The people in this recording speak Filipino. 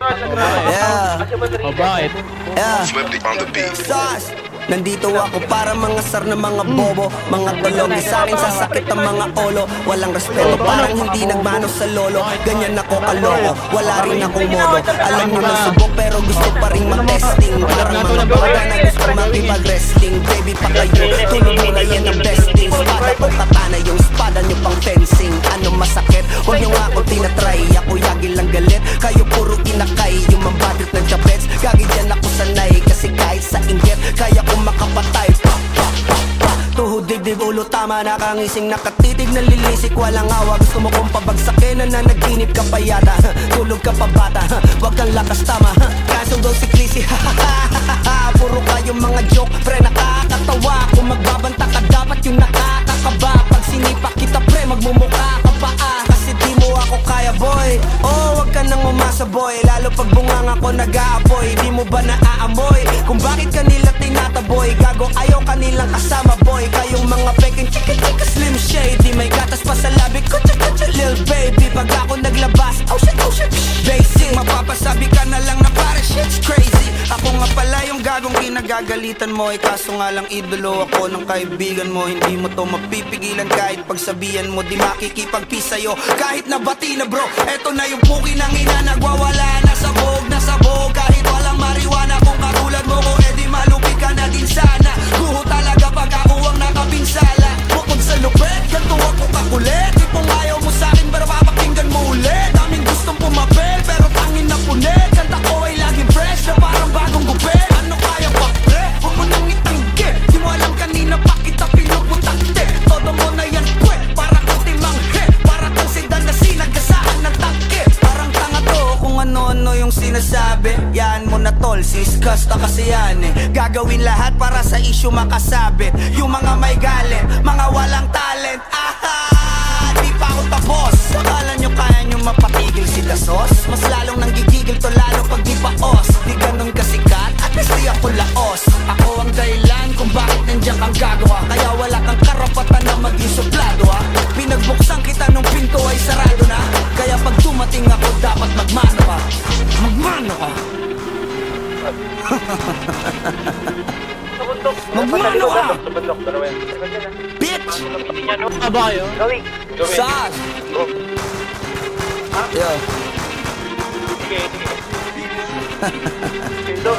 Yeah. O bakit? Yeah. Flipped on the beat. Sus! Nandito ako para mga sar na mga bobo, mga tulog. Sa akin sasakit ang mga olo. Walang respeto, parang hindi nagmano sa lolo. Ganyan ako kaloko, wala rin akong modo. Alam nyo ng subok pero gusto pa rin mag-testing. Parang mga bata na gusto makipag-wrestling. Baby pa kayo, tulog mo na yan ang besting. Espada ko katana, yung espada nyo pang fencing. Ano masakit? Huwag nyo nga ako tinatry. Ako yagi lang galit, kayo puro inakay. Yung mambatit ng chapets, gagi dyan ako sanay. Kasi kahit sa inggit, kaya ko makapatay. Tuhod, dibdib, ulo, tama, nakangising, nakatitig, nalilisik, walang awa. Gusto mo kong pabagsakin, na nanaginip ka pa yata. Tulog ka pa bata, wag kang lakas tama. Kaso daw si Clissy, puro kayong mga joke, pre, nakakatawa. Kung magbabanta ka, dapat yung nakakakaba. Pag sinipa kita, pre, magmumukha ka pa kasi di mo ako kaya, boy. Oh, wag ka nang umasa, boy. Lalo pag bunganga ko nag-aapoy. Di mo ba naaamoy kung bakit kanila tinataboy? Gago, ayaw kanilang kasama, boy. Kayong mga peking chika-chika slim shady. May gatas pa sa labi ko, chika-chika lil baby. Pag ako naglabas, oh shit, basic. Mapapasabi ka na lang na pare shit's crazy. Ako nga pala yung gagong kinagagalitan mo. Kaso nga lang idolo ako ng kaibigan mo. Hindi mo to mapipigilan kahit pagsabihan mo. Di makikipagpis sa'yo kahit nabati na bro. Eto na yung puki ng ina, nagwawala na sabog. Kahit walang mariwana, kung katulad mo ko, edi malupi ka na din sana. Guho talaga pag ako ang nakapinsala. Bukod sa lupet, ganto ako kakulit. Tipong ayaw mo sa'kin pero papakinggan mo ulit. Daming gustong pumapel pero tangin na punit. Kanta ko ay laging fresh na parang bagong gupit. Ano kaya pa pre? Huwag mo nang itanggi. Di mo alam kanina pa kita pinuputakte. Todo mo na yan pwe, parang ultimang hit. Para kang sedan na sinagasaan ng tangke. Parang tanga to kung ano-ano yung sinasabi. Yan mo na tol, siskasta kasi yan eh. Gagawin lahat para sa issue makasabit. Yung mga may galit, mga walang talent. Di pa ako tapos. Akala nyo kaya nyo mapatigil si Dasos? Mas lalong nanggigigil to lalo pag di paos. Di ganun kasikat, at least di ako laos. Ako ang dahilan kung bakit nandiyan kang gagawa. Kaya wala kang karapatan na maging suplado ha. Pinagbuksan kita nung pinto ay sarado na. Kaya pag dumating ako dapat magmano ka. Magmano ka. Magmano ka. Bitch. Ah, ba kayo? Sas. Yo.